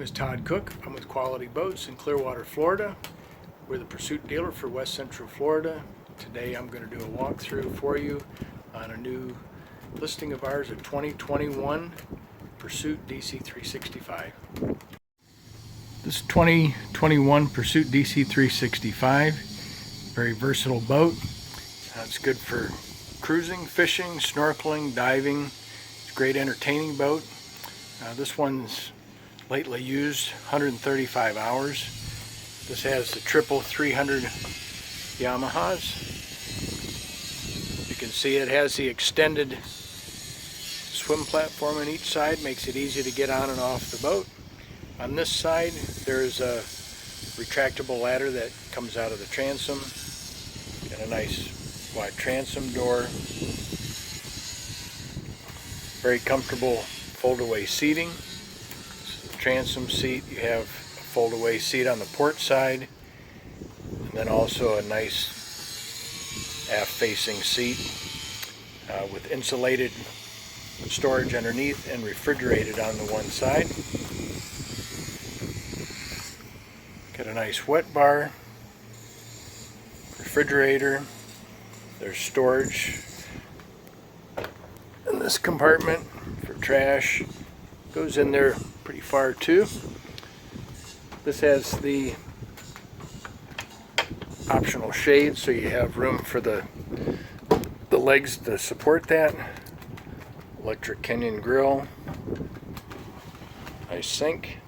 is Todd Cook. I'm with Quality Boats in Clearwater, Florida. We're the Pursuit dealer for West Central Florida. Today I'm going to do a walkthrough for you on a new listing of ours, a 2021 Pursuit DC365. This 2021 Pursuit DC365, very versatile boat. It's good for cruising, fishing, snorkeling, diving. It's a great entertaining boat. This one's lately used 135 hours. This has the triple 300 Yamahas. You can see it has the extended swim platform on each side, makes it easy to get on and off the boat. On this side there's a retractable ladder that comes out of the transom and a nice wide transom door. Very comfortable fold-away seating. This is the transom seat. You have a fold-away seat on the port side, and then also a nice aft-facing seat with insulated storage underneath and refrigerated on the one side. Got a nice wet bar, refrigerator. There's storage in this compartment for trash. Goes in there pretty far too. This has the optional shade, so you have room for the legs to support that. Electric Kenyon grill. Nice sink.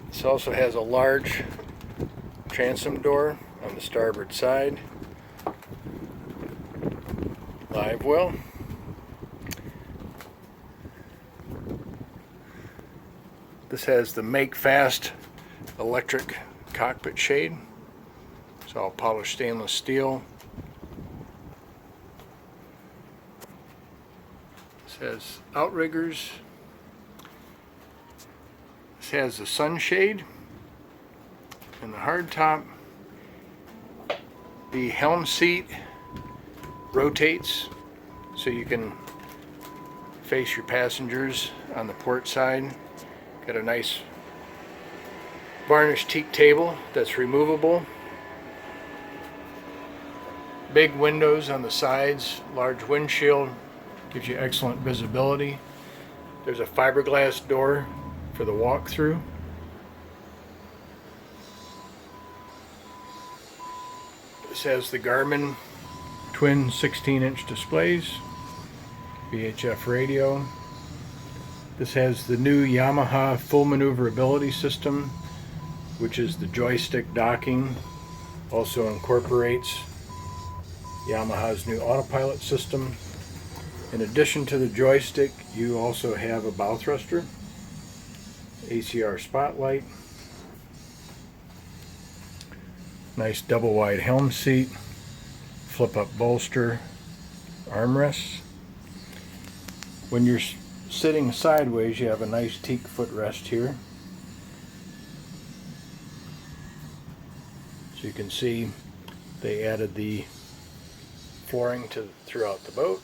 This also has a large transom door on the starboard side. Live well. This has the Make Fast electric cockpit shade. It's all polished stainless steel. This has outriggers. This has the sunshade and the hardtop. The helm seat rotates so you can face your passengers on the port side. Got a nice varnished teak table that's removable. Big windows on the sides, large windshield, gives you excellent visibility. There's a fiberglass door for the walk-through. This has the Garmin twin 16-inch displays, VHF radio. This has the new Yamaha full maneuverability system, which is the joystick docking. Also incorporates Yamaha's new autopilot system. In addition to the joystick, you also have a bow thruster, ACR spotlight, nice double wide helm seat, flip up bolster, armrests. When you're sitting sideways, you have a nice teak footrest here. So you can see they added the flooring throughout the boat.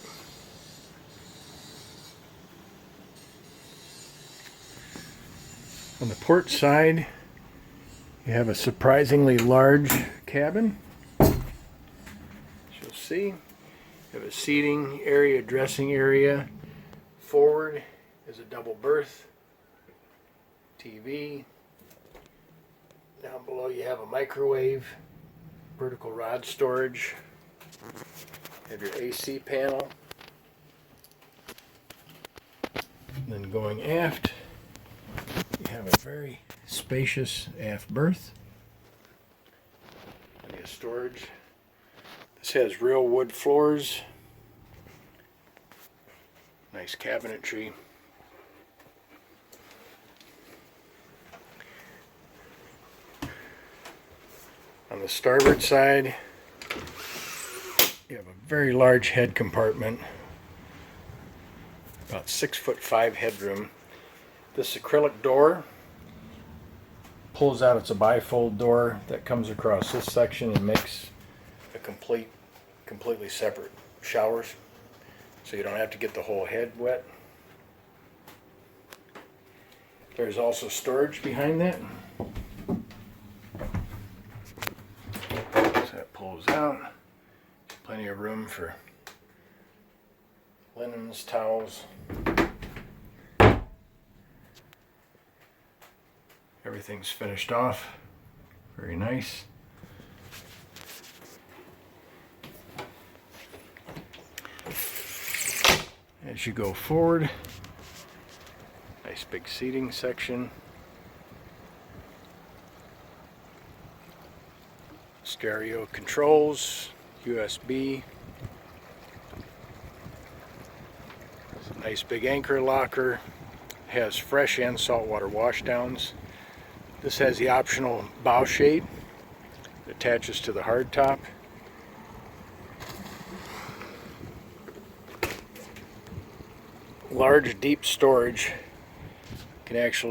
On the port side, you have a surprisingly large cabin. As you'll see, you have a seating area, dressing area. Forward is a double berth, TV. Down below you have a microwave, vertical rod storage. You have your AC panel. And then going aft, you have a very spacious aft berth. Plenty of storage. This has real wood floors. Nice cabinetry. On the starboard side, you have a very large head compartment, about 6'5" headroom. This acrylic door pulls out. It's a bifold door that comes across this section and makes a completely separate showers, so you don't have to get the whole head wet. There's also storage behind that. So that pulls out. Plenty of room for linens, towels. Everything's finished off. Very nice. As you go forward, nice big seating section. Stereo controls, USB. Nice big anchor locker. Has fresh and saltwater washdowns. This has the optional bow shade. It attaches to the hardtop. Large, deep storage. It's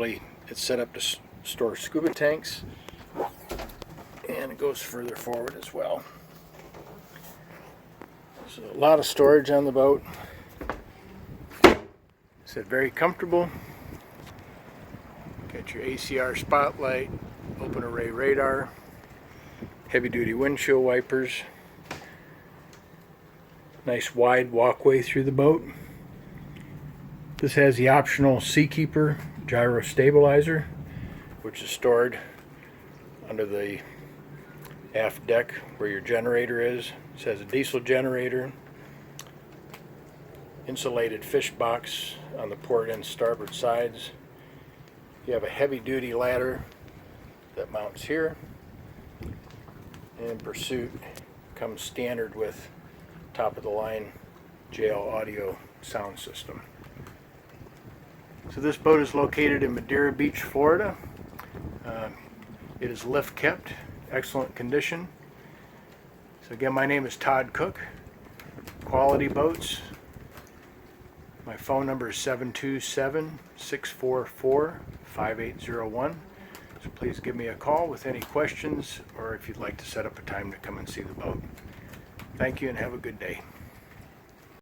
set up to store scuba tanks, and it goes further forward as well. So a lot of storage on the boat. It's very comfortable. Got your ACR spotlight, open array radar, heavy duty windshield wipers. Nice wide walkway through the boat. This has the optional Seakeeper gyro stabilizer, which is stored under the aft deck where your generator is. This has a diesel generator, insulated fish box on the port and starboard sides. You have a heavy duty ladder that mounts here, and Pursuit comes standard with top of the line JL audio sound system. So this boat is located in Madeira Beach, Florida. It is lift kept, excellent condition. So again, my name is Todd Cook, Quality Boats. My phone number is 727-644-5801. So please give me a call with any questions, or if you'd like to set up a time to come and see the boat. Thank you and have a good day.